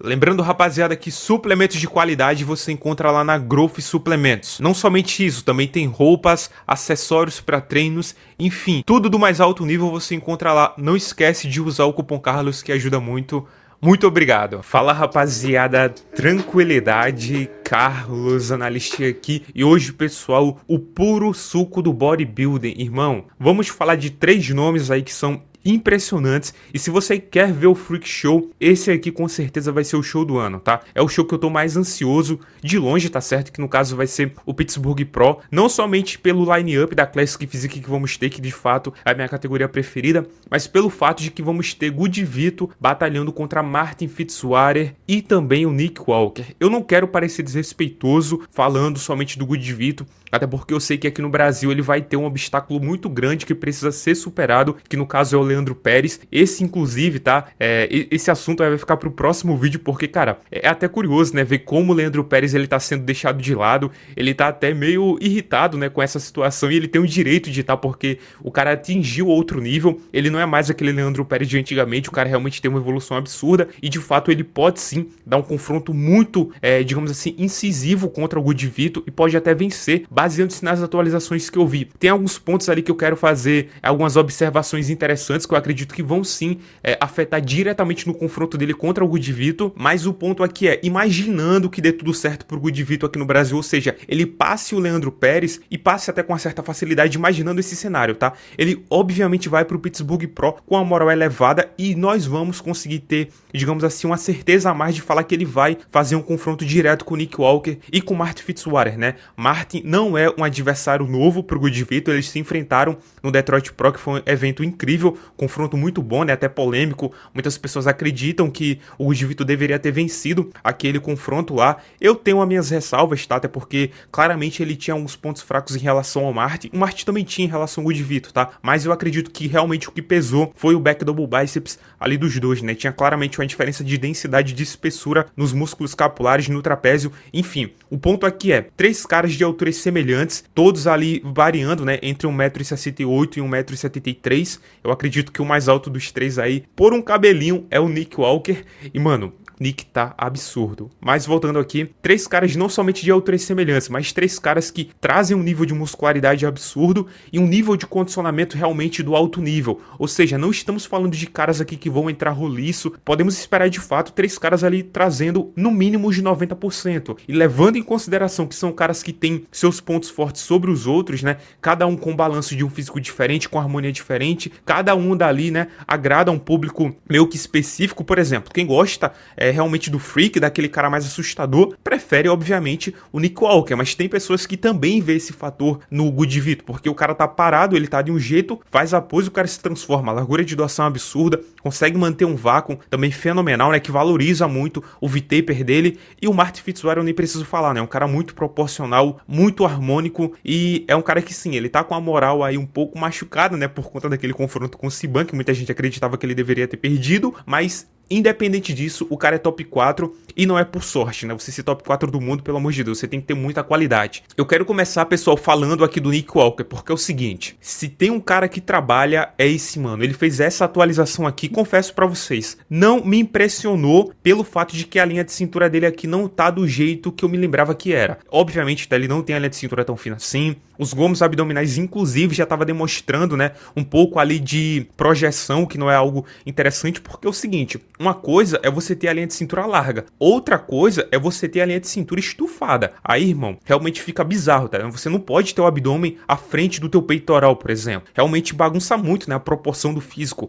Lembrando, rapaziada, que suplementos de qualidade você encontra lá na Growth Suplementos. Não somente isso, também tem roupas, acessórios para treinos, enfim, tudo do mais alto nível você encontra lá. Não esquece de usar o cupom Carlos que ajuda muito. Muito obrigado. Fala, rapaziada, tranquilidade, Carlos, analista aqui. E hoje, pessoal, o puro suco do bodybuilding, irmão. Vamos falar de 3 nomes aí que são impressionantes, e se você quer ver o Freak Show, esse aqui com certeza vai ser o show do ano, tá? É o show que eu tô mais ansioso, de longe, tá certo? Que no caso vai ser o Pittsburgh Pro, não somente pelo line-up da Classic Physique que vamos ter, que de fato é a minha categoria preferida, mas pelo fato de que vamos ter Good Vito batalhando contra Martin Fitzwater e também o Nick Walker. Eu não quero parecer desrespeitoso falando somente do Good Vito, até porque eu sei que aqui no Brasil ele vai ter um obstáculo muito grande que precisa ser superado, que no caso é o Leandro Pérez. Esse, inclusive, tá? Esse assunto vai ficar pro próximo vídeo, porque, cara, é até curioso, né? Ver como o Leandro Pérez, ele tá sendo deixado de lado. Ele tá até meio irritado, né? Com essa situação, e ele tem o direito de estar, porque o cara atingiu outro nível. Ele não é mais aquele Leandro Pérez de antigamente. O cara realmente tem uma evolução absurda, e de fato ele pode sim dar um confronto muito, digamos assim, incisivo contra o Good Vito, e pode até vencer, baseando-se nas atualizações que eu vi. Tem alguns pontos ali que eu quero fazer, algumas observações interessantes que eu acredito que vão sim afetar diretamente no confronto dele contra o Good Vito, mas o ponto aqui é, imaginando que dê tudo certo pro Good Vito aqui no Brasil, ou seja, ele passe o Leandro Pérez e passe até com uma certa facilidade, imaginando esse cenário, tá? Ele obviamente vai pro Pittsburgh Pro com a moral elevada, e nós vamos conseguir ter, digamos assim, uma certeza a mais de falar que ele vai fazer um confronto direto com o Nick Walker e com o Martin Fitzwater, né? Martin não é um adversário novo pro Good Vito, eles se enfrentaram no Detroit Pro, que foi um evento incrível, confronto muito bom, né? Até polêmico. Muitas pessoas acreditam que o Good Vito deveria ter vencido aquele confronto lá. Eu tenho as minhas ressalvas, tá? Até porque claramente ele tinha alguns pontos fracos em relação ao Martin. O Martin também tinha em relação ao Good Vito, tá? Mas eu acredito que realmente o que pesou foi o back double biceps ali dos dois, né? Tinha claramente uma diferença de densidade, de espessura nos músculos escapulares, no trapézio. Enfim, o ponto aqui é 3 caras de alturas semelhantes, todos ali variando, né? Entre 1,68 m e 1,73 m. Eu acredito que o mais alto dos 3 aí, por um cabelinho, é o Nick Walker. E, mano, Nick tá absurdo. Mas voltando aqui, 3 caras não somente de alturas semelhantes, mas 3 caras que trazem um nível de muscularidade absurdo e um nível de condicionamento realmente do alto nível. Ou seja, não estamos falando de caras aqui que vão entrar roliço. Podemos esperar de fato 3 caras ali trazendo no mínimo de 90%. E levando em consideração que são caras que têm seus pontos fortes sobre os outros, né? Cada um com balanço de um físico diferente, com harmonia diferente. Cada um dali, né? Agrada a um público meio que específico. Por exemplo, quem gosta realmente do freak, daquele cara mais assustador, prefere obviamente o Nick Walker, mas tem pessoas que também vê esse fator no Good Vito, porque o cara tá parado, ele tá de um jeito, faz a pose, o cara se transforma, a largura de doação é absurda, consegue manter um vácuo também fenomenal, né, que valoriza muito o V-taper dele. E o Martin Fitzwater eu nem preciso falar, né, é um cara muito proporcional, muito harmônico, e é um cara que sim, ele tá com a moral aí um pouco machucada, né, por conta daquele confronto com o Siban, que muita gente acreditava que ele deveria ter perdido, mas independente disso, o cara é top 4 e não é por sorte, né? Você ser top 4 do mundo, pelo amor de Deus, você tem que ter muita qualidade. Eu quero começar, pessoal, falando aqui do Nick Walker, porque é o seguinte, se tem um cara que trabalha, é esse mano. Ele fez essa atualização aqui, confesso pra vocês, não me impressionou pelo fato de que a linha de cintura dele aqui não tá do jeito que eu me lembrava que era. Obviamente, tá, ele não tem a linha de cintura tão fina assim, os gomos abdominais, inclusive, já tava demonstrando, né, um pouco ali de projeção, que não é algo interessante, porque é o seguinte, uma coisa é você ter a linha de cintura larga, outra coisa é você ter a linha de cintura estufada. Aí, irmão, realmente fica bizarro, tá? Você não pode ter o abdômen à frente do teu peitoral, por exemplo. Realmente bagunça muito, né, a proporção do físico.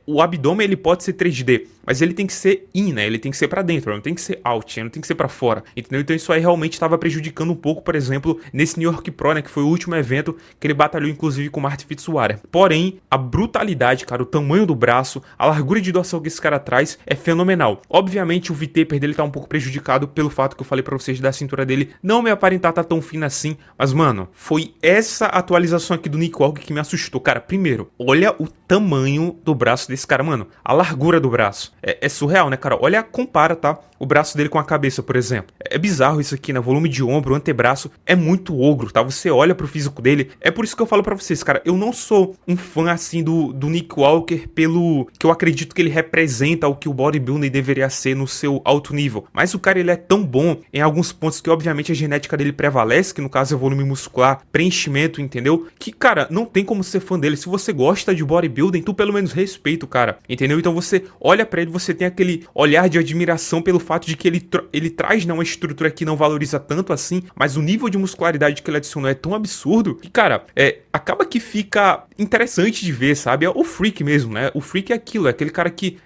O abdômen, ele pode ser 3D, mas ele tem que ser in, né? Ele tem que ser pra dentro, não tem que ser out, não tem que ser pra fora, entendeu? Então isso aí realmente estava prejudicando um pouco, por exemplo, nesse New York Pro, né, que foi o último evento que ele batalhou, inclusive, com o Martin Fitzwater. Porém, a brutalidade, cara, o tamanho do braço, a largura de doação que esse cara traz é fenomenal. Obviamente, o V-taper dele tá um pouco prejudicado pelo fato que eu falei pra vocês da cintura dele não me aparentar tá tão fina assim, mas, mano, foi essa atualização aqui do Nick Walker que me assustou. Cara, primeiro, olha o tamanho do braço desse cara, mano, a largura do braço. É surreal, né, cara? Olha, compara, tá? O braço dele com a cabeça, por exemplo. É bizarro isso aqui, né? Volume de ombro, antebraço, é muito ogro, tá? Você olha pro físico dele, é por isso que eu falo pra vocês, cara, eu não sou um fã, assim, do Nick Walker pelo que eu acredito que ele representa, o que o bodybuilding deveria ser no seu alto nível. Mas o cara, ele é tão bom em alguns pontos que, obviamente, a genética dele prevalece, que no caso é volume muscular, preenchimento, entendeu? Que, cara, não tem como ser fã dele. Se você gosta de bodybuilding, tu pelo menos respeita o cara, entendeu? Então você olha pra ele, você tem aquele olhar de admiração pelo fato de que ele traz, né, uma estrutura que não valoriza tanto assim, mas o nível de muscularidade que ele adicionou é tão absurdo que, cara, acaba que fica interessante de ver, sabe? É o freak mesmo, né? O freak é aquilo, é aquele cara que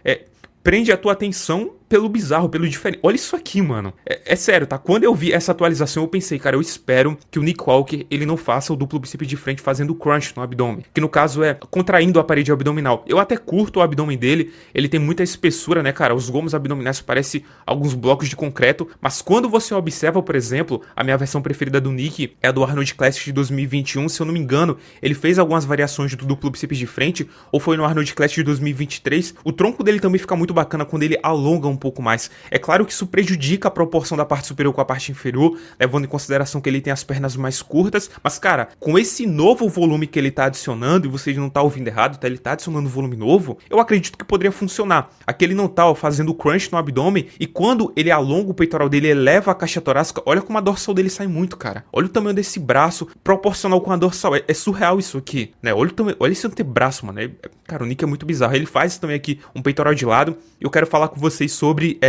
prende a tua atenção pelo bizarro, pelo diferente. Olha isso aqui, mano. É sério, tá? Quando eu vi essa atualização, eu pensei, cara, eu espero que o Nick Walker, ele não faça o duplo bíceps de frente fazendo crunch no abdômen, que no caso é contraindo a parede abdominal. Eu até curto o abdômen dele, ele tem muita espessura, né, cara? Os gomos abdominais parecem alguns blocos de concreto, mas quando você observa, por exemplo, a minha versão preferida do Nick é a do Arnold Classic de 2021, se eu não me engano, ele fez algumas variações do duplo bíceps de frente, ou foi no Arnold Classic de 2023. O tronco dele também fica muito bacana quando ele alonga um pouco mais. É claro que isso prejudica a proporção da parte superior com a parte inferior, levando em consideração que ele tem as pernas mais curtas, mas, cara, com esse novo volume que ele tá adicionando, e você não tá ouvindo errado, tá? Ele tá adicionando volume novo, eu acredito que poderia funcionar. Aqui ele não tá, fazendo crunch no abdômen, e quando ele alonga o peitoral dele, eleva a caixa torácica, olha como a dorsal dele sai muito, cara. Olha o tamanho desse braço proporcional com a dorsal, é surreal isso aqui, né? Olha o tamanho, olha esse antebraço, mano. Cara, o Nick é muito bizarro. Ele faz também aqui um peitoral de lado, e eu quero falar com vocês sobre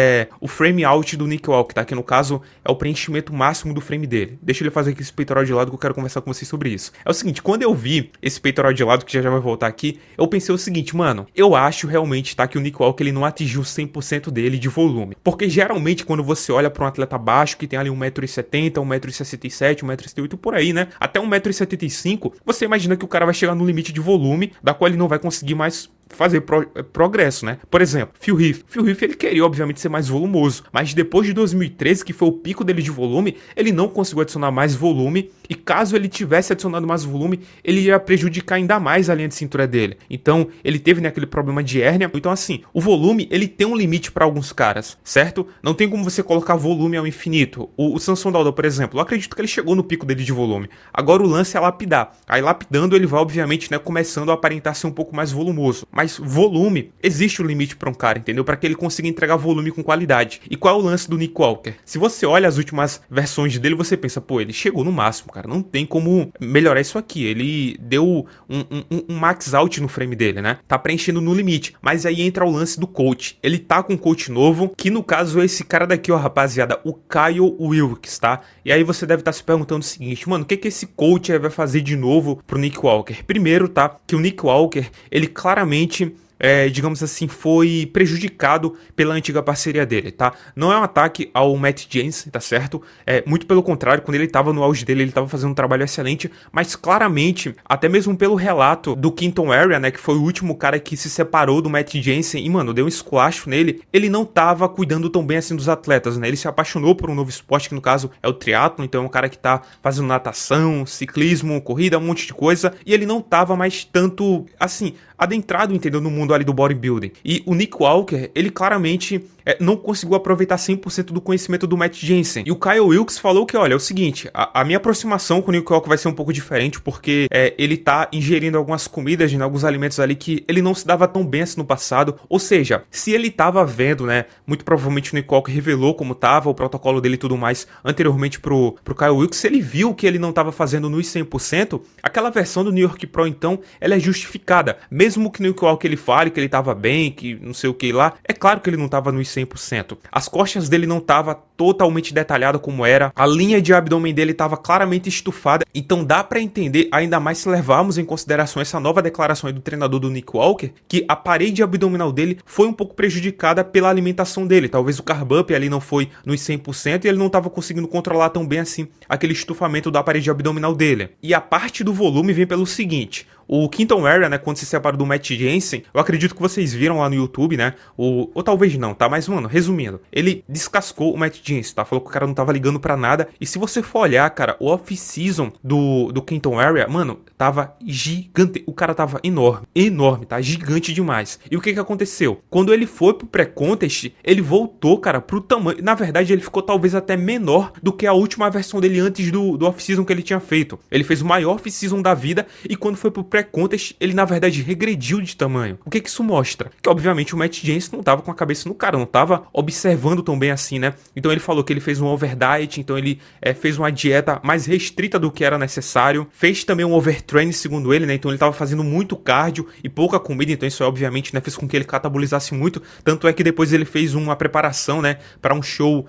o frame out do Nick Walker, tá? Que no caso é o preenchimento máximo do frame dele. Deixa ele fazer aqui esse peitoral de lado que eu quero conversar com vocês sobre isso. É o seguinte, quando eu vi esse peitoral de lado, que já vai voltar aqui, eu pensei o seguinte, mano, eu acho realmente, tá, que o Nick Walker, ele não atingiu 100% dele de volume. Porque geralmente quando você olha pra um atleta baixo, que tem ali 1,70m, 1,67m, 1,68m, por aí, né? Até 1,75m, você imagina que o cara vai chegar no limite de volume, da qual ele não vai conseguir mais fazer progresso, né? Por exemplo, Phil Heath, ele queria obviamente ser mais volumoso, mas depois de 2013, que foi o pico dele de volume, ele não conseguiu adicionar mais volume, e caso ele tivesse adicionado mais volume, ele ia prejudicar ainda mais a linha de cintura dele. Então, ele teve, né, aquele problema de hérnia. Então, assim, o volume, ele tem um limite para alguns caras, certo? Não tem como você colocar volume ao infinito. O Samson Dauda, por exemplo, eu acredito que ele chegou no pico dele de volume. Agora o lance é lapidar. Aí lapidando, ele vai obviamente, né, começando a aparentar ser um pouco mais volumoso. Mas volume, existe um limite para um cara, entendeu? Para que ele consiga entregar volume com qualidade. E qual é o lance do Nick Walker? Se você olha as últimas versões dele, você pensa, pô, ele chegou no máximo, cara. Não tem como melhorar isso aqui. Ele deu um max out no frame dele, né? Tá preenchendo no limite. Mas aí entra o lance do coach. Ele tá com um coach novo, que no caso é esse cara daqui, ó, rapaziada, o Kyle Wilkes, tá? E aí você deve estar se perguntando o seguinte, mano, o que esse coach vai fazer de novo pro Nick Walker? Primeiro, tá, que o Nick Walker, ele claramente digamos assim, foi prejudicado pela antiga parceria dele, tá? Não é um ataque ao Matt Jensen, tá certo? Muito pelo contrário, quando ele tava no auge dele, ele tava fazendo um trabalho excelente, mas claramente, até mesmo pelo relato do Quinton Area, né, que foi o último cara que se separou do Matt Jensen e, mano, deu um esculacho nele, ele não tava cuidando tão bem assim dos atletas, né? Ele se apaixonou por um novo esporte, que no caso é o triatlo, então é um cara que tá fazendo natação, ciclismo, corrida, um monte de coisa, e ele não tava mais tanto, assim, adentrado, entendeu, no mundo ali do bodybuilding. E o Nick Walker, ele claramente não conseguiu aproveitar 100% do conhecimento do Matt Jensen. E o Kyle Wilkes falou que, olha, é o seguinte, a minha aproximação com o Nick Walker vai ser um pouco diferente, porque ele tá ingerindo algumas comidas, né, alguns alimentos ali que ele não se dava tão bem assim no passado. Ou seja, se ele tava vendo, né, muito provavelmente o Nick Walker revelou como tava o protocolo dele e tudo mais anteriormente pro Kyle Wilkes, se ele viu que ele não tava fazendo nos 100%, aquela versão do New York Pro, então, ela é justificada. Mesmo que o Nick Walker ele fale que ele tava bem, que não sei o que lá, é claro que ele não tava nos 100%. As costas dele não tava totalmente detalhada como era, a linha de abdômen dele tava claramente estufada, então dá pra entender, ainda mais se levarmos em consideração essa nova declaração aí do treinador do Nick Walker, que a parede abdominal dele foi um pouco prejudicada pela alimentação dele. Talvez o carb up ali não foi nos 100% e ele não tava conseguindo controlar tão bem assim aquele estufamento da parede abdominal dele. E a parte do volume vem pelo seguinte: o Quinton Area, né, quando se separou do Matt Jensen, eu acredito que vocês viram lá no YouTube, né, ou talvez não, tá? Mas, mano, resumindo, ele descascou o Matt Jensen, tá? Falou que o cara não tava ligando pra nada, e se você for olhar, cara, o off-season do Quinton Area, mano, tava gigante, o cara tava enorme, tá? Gigante demais. E o que aconteceu? Quando ele foi pro pré-contest, ele voltou, cara, pro tamanho, na verdade ele ficou talvez até menor do que a última versão dele antes do off-season que ele tinha feito. Ele fez o maior off-season da vida, e quando foi pro pré pré-contest ele na verdade regrediu de tamanho. O que isso mostra? Que obviamente o Matt Jensen não tava com a cabeça no cara, não tava observando tão bem assim, né? Então ele falou que ele fez um overdiet, então ele fez uma dieta mais restrita do que era necessário, fez também um overtraining segundo ele, né? Então ele tava fazendo muito cardio e pouca comida, então isso obviamente, né, fez com que ele catabolizasse muito, tanto é que depois ele fez uma preparação, né, para um show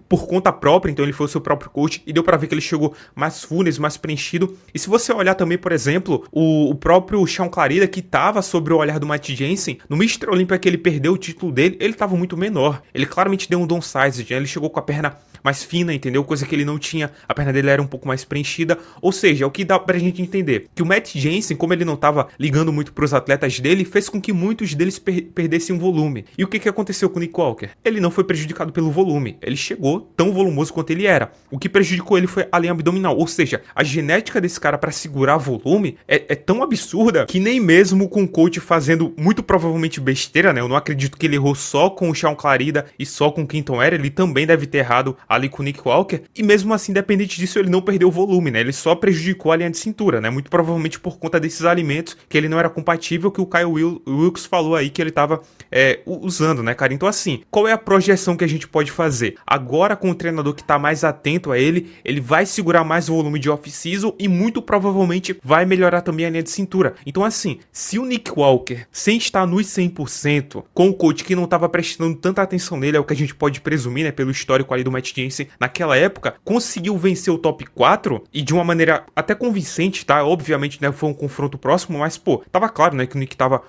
por conta própria, então ele foi o seu próprio coach e deu pra ver que ele chegou mais funes, mais preenchido. E se você olhar também, por exemplo, o próprio Sean Clarida, que tava sobre o olhar do Matt Jensen, no Mr. Olympia que ele perdeu o título dele, ele tava muito menor, ele claramente deu um downsized, né? Ele chegou com a perna mais fina, entendeu? Coisa que ele não tinha, a perna dele era um pouco mais preenchida, ou seja, é o que dá pra gente entender, que o Matt Jensen, como ele não tava ligando muito pros atletas dele, fez com que muitos deles perdessem volume. E o que aconteceu com o Nick Walker? Ele não foi prejudicado pelo volume, ele chegou tão volumoso quanto ele era. O que prejudicou ele foi a linha abdominal, ou seja, a genética desse cara pra segurar volume é tão absurda que nem mesmo com o coach fazendo muito provavelmente besteira, né? Eu não acredito que ele errou só com o Sean Clarida e só com o Quinton Era, ele também deve ter errado ali com o Nick Walker, e mesmo assim, independente disso, ele não perdeu o volume, né? Ele só prejudicou a linha de cintura, né? Muito provavelmente por conta desses alimentos que ele não era compatível, que o Kyle Wilkes falou aí que ele tava usando, né, cara? Então assim, qual é a projeção que a gente pode fazer? Agora com o treinador que tá mais atento a ele vai segurar mais volume de off-season e muito provavelmente vai melhorar também a linha de cintura. Então assim, se o Nick Walker, sem estar nos 100%, com o coach que não tava prestando tanta atenção nele, é o que a gente pode presumir, né, pelo histórico ali do Matt Jensen naquela época, conseguiu vencer o top 4 e de uma maneira até convincente, tá? Obviamente, né, foi um confronto próximo, mas pô, tava claro, né, que o Nick tava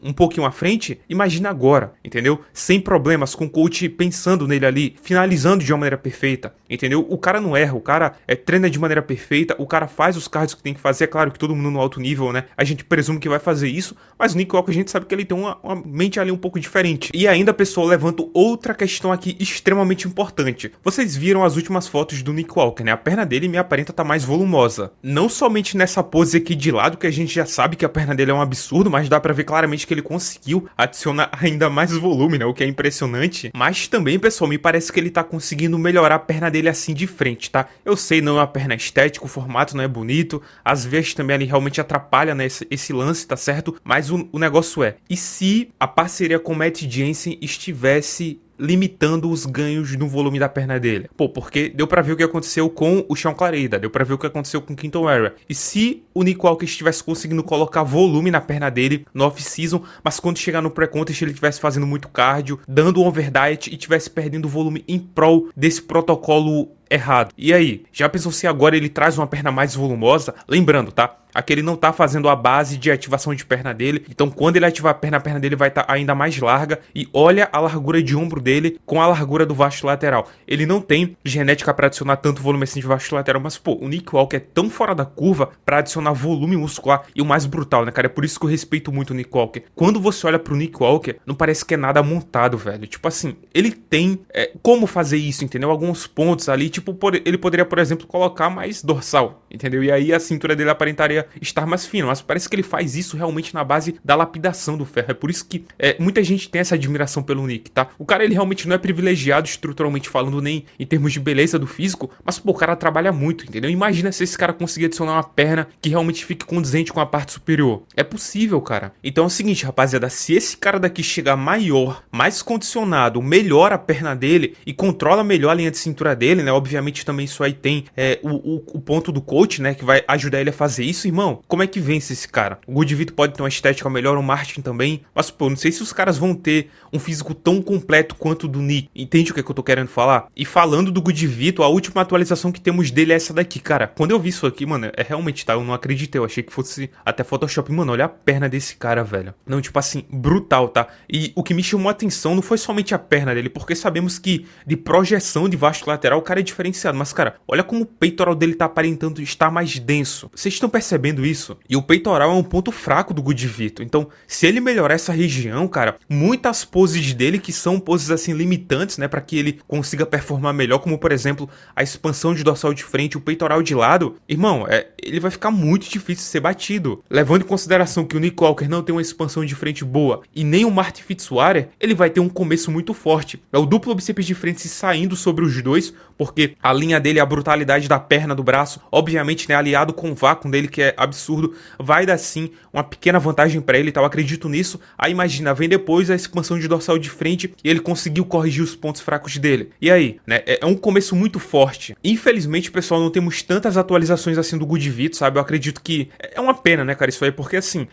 um pouquinho à frente. Imagina agora, entendeu? Sem problemas, com o coach pensando nele ali, finalizando de uma maneira perfeita, entendeu? O cara não erra, o cara treina de maneira perfeita, o cara faz os cards que tem que fazer. É claro que todo mundo no alto nível, né, a gente presume que vai fazer isso, mas o Nick Walker a gente sabe que ele tem uma mente ali um pouco diferente. E ainda, pessoal, levanto outra questão aqui extremamente importante. Vocês viram as últimas fotos do Nick Walker, né? A perna dele me aparenta estar mais volumosa. Não somente nessa pose aqui de lado, que a gente já sabe que a perna dele é um absurdo, mas dá pra ver claramente que ele conseguiu adicionar ainda mais volume, né? O que é impressionante. Mas também, pessoal, me parece que ele tá conseguindo melhorar a perna dele assim de frente, tá? Eu sei, não é uma perna estética, o formato não é bonito, às vezes também ele realmente atrapalha, né, esse lance, tá certo? Mas o negócio e se a parceria com o Matt Jensen estivesse limitando os ganhos no volume da perna dele? Pô, porque deu pra ver o que aconteceu com o Sean Clarida, deu pra ver o que aconteceu com o Quinton Era. E se o Nick Walker estivesse conseguindo colocar volume na perna dele no off-season, mas quando chegar no pré-contest ele estivesse fazendo muito cardio, dando um overdiet e estivesse perdendo volume em prol desse protocolo errado. E aí, já pensou se agora ele traz uma perna mais volumosa? Lembrando, tá? Aqui ele não tá fazendo a base de ativação de perna dele, então quando ele ativar a perna dele vai estar ainda mais larga, e olha a largura de ombro dele com a largura do vasto lateral. Ele não tem genética para adicionar tanto volume assim de vasto lateral, mas pô, o Nick Walker é tão fora da curva para adicionar volume muscular, e o mais brutal, né, cara? É por isso que eu respeito muito o Nick Walker. Quando você olha pro Nick Walker, não parece que é nada montado, velho. Tipo assim, ele tem como fazer isso, entendeu? Alguns pontos ali, tipo, ele poderia, por exemplo, colocar mais dorsal, entendeu? E aí a cintura dele aparentaria estar mais fina, mas parece que ele faz isso realmente na base da lapidação do ferro. É por isso que muita gente tem essa admiração pelo Nick, tá? O cara, ele realmente não é privilegiado estruturalmente falando, nem em termos de beleza do físico, mas pô, o cara trabalha muito, entendeu? Imagina se esse cara conseguir adicionar uma perna que realmente fique condizente com a parte superior. É possível, cara. Então é o seguinte, rapaziada, se esse cara daqui chegar maior, mais condicionado, melhora a perna dele e controla melhor a linha de cintura dele, né? Obviamente também isso aí tem o ponto do coach, né? Que vai ajudar ele a fazer isso. Irmão, como é que vence esse cara? O Good Vito pode ter uma estética melhor, o Martin também, mas pô, não sei se os caras vão ter um físico tão completo quanto o do Nick. Entende o que eu tô querendo falar? E falando do Good Vito, a última atualização que temos dele é essa daqui, cara. Quando eu vi isso aqui, mano, realmente, tá? Eu não acreditei, eu achei que fosse até Photoshop. Mano, olha a perna desse cara, velho. Não, tipo assim, brutal, tá? E o que me chamou a atenção não foi somente a perna dele, porque sabemos que de projeção de vasto lateral o cara é diferenciado, mas cara, olha como o peitoral dele tá aparentando estar mais denso. Vocês estão percebendo isso? E o peitoral é um ponto fraco do Good Vito. Então, se ele melhorar essa região, cara, muitas poses dele que são poses assim limitantes, né, para que ele consiga performar melhor, como por exemplo, a expansão de dorsal de frente, o peitoral de lado, irmão, ele vai ficar muito difícil de ser batido. Levando em consideração que o Nick Walker não tem uma expansão de frente boa e nem o Martin Fitzwater, ele vai ter um começo muito forte. É o duplo bíceps de frente se saindo sobre os dois, porque manter a linha dele, a brutalidade da perna, do braço, obviamente, né, aliado com o vácuo dele, que é absurdo, vai dar sim uma pequena vantagem pra ele, tá? Eu acredito nisso. Aí imagina, vem depois a expansão de dorsal de frente e ele conseguiu corrigir os pontos fracos dele. E aí, né, é um começo muito forte. Infelizmente, pessoal, não temos tantas atualizações assim do Good Vito, sabe? Eu acredito que é uma pena, né, cara, isso aí, porque assim,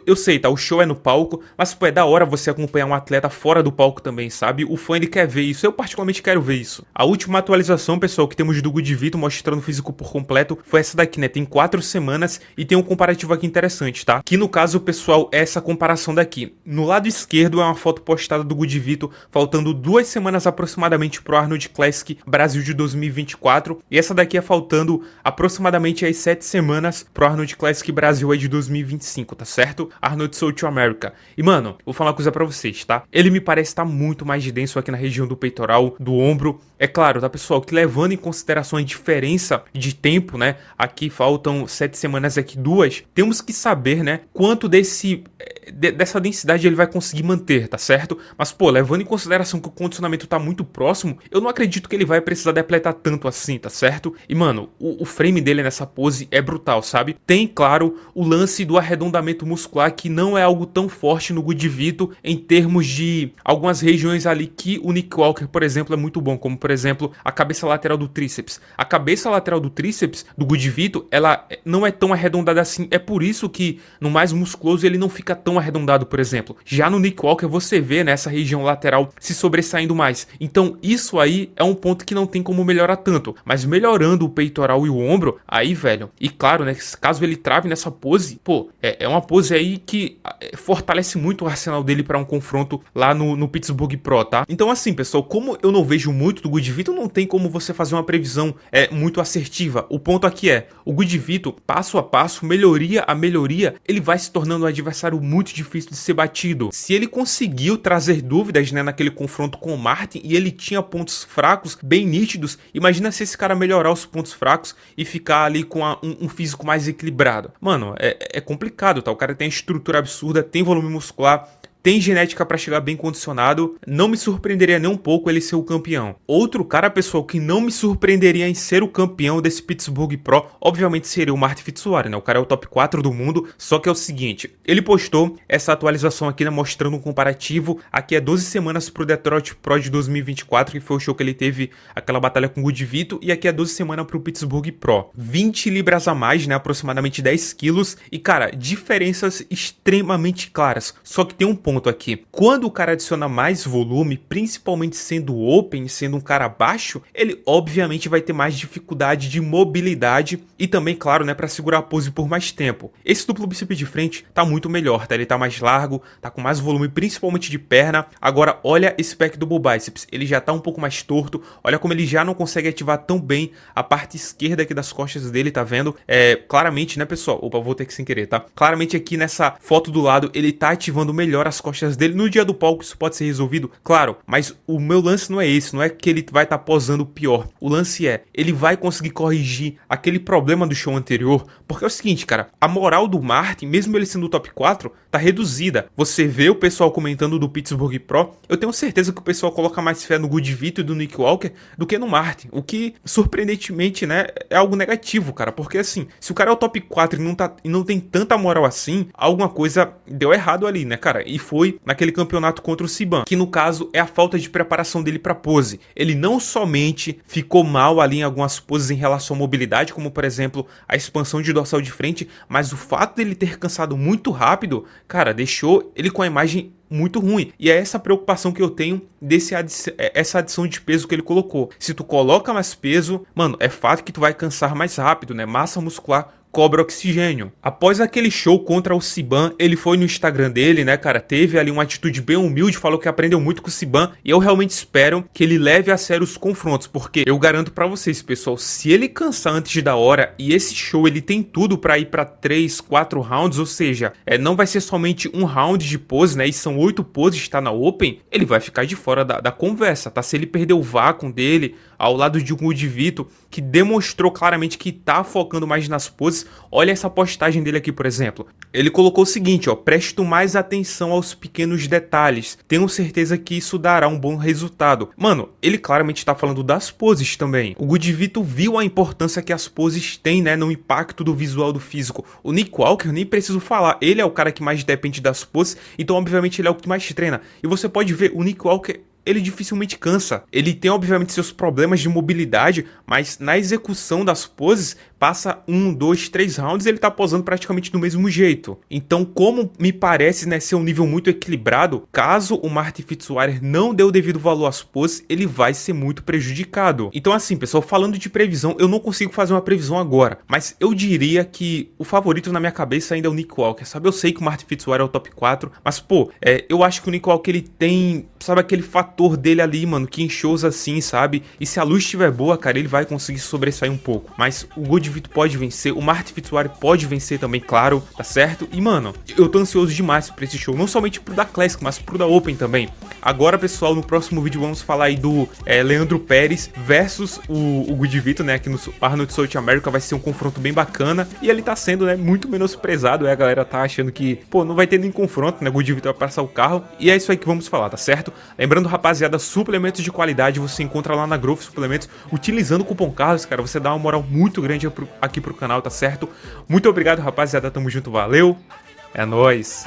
eu sei, tá, o show é no palco, mas, pô, é da hora você acompanhar um atleta fora do palco também, sabe? O fã, ele quer ver isso, eu particularmente quero ver isso. A última atualização, pessoal, que temos do Good Vito mostrando o físico por completo foi essa daqui, né? Tem 4 semanas e tem um comparativo aqui interessante, tá? Que no caso, pessoal, é essa comparação daqui. No lado esquerdo é uma foto postada do Good Vito, faltando 2 semanas aproximadamente pro Arnold Classic Brasil de 2024, e essa daqui é faltando aproximadamente aí 7 semanas pro Arnold Classic Brasil aí de 2025, tá certo? Arnold South America. E, mano, vou falar uma coisa pra vocês, tá? Ele me parece estar muito mais denso aqui na região do peitoral, do ombro. É claro, tá, pessoal, que levando em consideração a diferença de tempo, né? Aqui faltam 7 semanas, aqui 2. Temos que saber, né, quanto dessa densidade ele vai conseguir manter, tá certo? Mas, pô, levando em consideração que o condicionamento tá muito próximo, eu não acredito que ele vai precisar depletar tanto assim, tá certo? E, mano, o frame dele nessa pose é brutal, sabe? Tem, claro, o lance do arredondamento muscular, que não é algo tão forte no Good Vito em termos de algumas regiões ali que o Nick Walker, por exemplo, é muito bom, como, por exemplo, a cabeça lateral do tríceps. A cabeça lateral do tríceps do Good Vito, ela não é tão arredondada assim, é por isso que no mais musculoso ele não fica tão arredondado, por exemplo. Já no Nick Walker você vê nessa região lateral se sobressaindo mais. Então isso aí é um ponto que não tem como melhorar tanto, mas melhorando o peitoral e o ombro, aí, velho, e claro, né, caso ele trave nessa pose, pô, é uma pose aí que fortalece muito o arsenal dele para um confronto lá no Pittsburgh Pro, tá? Então assim, pessoal, como eu não vejo muito do Good Vito, não tem como você fazer uma previsão muito assertiva. O ponto aqui é, o Good Vito, passo a passo, melhoria a melhoria, ele vai se tornando um adversário muito difícil de ser batido. Se ele conseguiu trazer dúvidas, né, naquele confronto com o Martin, e ele tinha pontos fracos bem nítidos, imagina se esse cara melhorar os pontos fracos e ficar ali com um físico mais equilibrado. Mano, é complicado, tá? O cara tem estrutura absurda, tem volume muscular, tem genética para chegar bem condicionado, não me surpreenderia nem um pouco ele ser o campeão. Outro cara, pessoal, que não me surpreenderia em ser o campeão desse Pittsburgh Pro, obviamente seria o Martin Fitzwater, né? O cara é o top 4 do mundo, só que é o seguinte, ele postou essa atualização aqui, né, mostrando um comparativo, aqui é 12 semanas pro Detroit Pro de 2024, que foi o show que ele teve aquela batalha com o Good Vito, e aqui é 12 semanas pro Pittsburgh Pro. 20 libras a mais, né, aproximadamente 10 quilos, e cara, diferenças extremamente claras, só que tem um ponto aqui. Quando o cara adiciona mais volume, principalmente sendo open, sendo um cara baixo, ele obviamente vai ter mais dificuldade de mobilidade e também, claro, né, para segurar a pose por mais tempo. Esse duplo bíceps de frente tá muito melhor, tá? Ele tá mais largo, tá com mais volume, principalmente de perna. Agora, olha esse pack do bull biceps, ele já tá um pouco mais torto, olha como ele já não consegue ativar tão bem a parte esquerda aqui das costas dele, tá vendo? Claramente, né, pessoal? Opa, vou ter que sem querer, tá? Claramente aqui nessa foto do lado, ele tá ativando melhor as costas dele. No dia do palco isso pode ser resolvido, claro, mas o meu lance não é esse, não é que ele vai estar posando pior. O lance é, ele vai conseguir corrigir aquele problema do show anterior, porque é o seguinte, cara, a moral do Martin, mesmo ele sendo o top 4, tá reduzida. Você vê o pessoal comentando do Pittsburgh Pro, eu tenho certeza que o pessoal coloca mais fé no Good Vito e do Nick Walker do que no Martin, o que, surpreendentemente, né, é algo negativo, cara, porque assim, se o cara é o top 4 e não tem tanta moral assim, alguma coisa deu errado ali, né, cara, e foi naquele campeonato contra o Siban, que no caso é a falta de preparação dele para pose. Ele não somente ficou mal ali em algumas poses em relação à mobilidade, como por exemplo a expansão de dorsal de frente, mas o fato dele ter cansado muito rápido, cara, deixou ele com a imagem muito ruim. E é essa preocupação que eu tenho essa adição de peso que ele colocou. Se tu coloca mais peso, mano, é fato que tu vai cansar mais rápido, né? Massa muscular cobra oxigênio. Após aquele show contra o Siban, ele foi no Instagram dele, né, cara, teve ali uma atitude bem humilde, falou que aprendeu muito com o Siban, e eu realmente espero que ele leve a sério os confrontos, porque eu garanto pra vocês, pessoal, se ele cansar antes da hora, e esse show ele tem tudo pra ir pra 3, 4 rounds, ou seja, não vai ser somente um round de pose, né, e são 8 poses, tá na Open, ele vai ficar de fora da conversa, tá? Se ele perder o vácuo dele, ao lado de um Good Vito, que demonstrou claramente que tá focando mais nas poses, poses. Olha essa postagem dele aqui, por exemplo. Ele colocou o seguinte, ó: presto mais atenção aos pequenos detalhes. Tenho certeza que isso dará um bom resultado. Mano, ele claramente tá falando das poses também. O Gudivito viu a importância que as poses têm, né, no impacto do visual do físico. O Nick Walker, nem preciso falar, ele é o cara que mais depende das poses, então obviamente ele é o que mais treina. E você pode ver, o Nick Walker, ele dificilmente cansa. Ele tem obviamente seus problemas de mobilidade, mas na execução das poses, passa 1, 2, 3 rounds e ele tá posando praticamente do mesmo jeito. Então, como me parece, né, ser um nível muito equilibrado, caso o Marty Fitzwater não dê o devido valor às poses, ele vai ser muito prejudicado. Então assim, pessoal, falando de previsão, eu não consigo fazer uma previsão agora, mas eu diria que o favorito na minha cabeça ainda é o Nick Walker, sabe? Eu sei que o Marty Fitzwater é o top 4, mas pô, eu acho que o Nick Walker, ele tem, sabe, aquele fator dele ali, mano, que em shows assim, sabe? E se a luz estiver boa, cara, ele vai conseguir sobressair um pouco. Mas o Gudivito pode vencer, o Marty Fitzwater pode vencer também, claro, tá certo? E, mano, eu tô ansioso demais pra esse show, não somente pro da Classic, mas pro da Open também. Agora, pessoal, no próximo vídeo vamos falar aí do Leandro Pérez versus o Gudivito, né, aqui no Arnold South America. Vai ser um confronto bem bacana, e ele tá sendo, né, muito menosprezado, a galera tá achando que, pô, não vai ter nem confronto, né, o Gudivito vai passar o carro, e é isso aí que vamos falar, tá certo? Lembrando, rapaziada, suplementos de qualidade você encontra lá na Growth Suplementos, utilizando o cupom Carlos, cara, você dá uma moral muito grande aqui pro canal, tá certo? Muito obrigado, rapaziada, tamo junto, valeu, é nóis!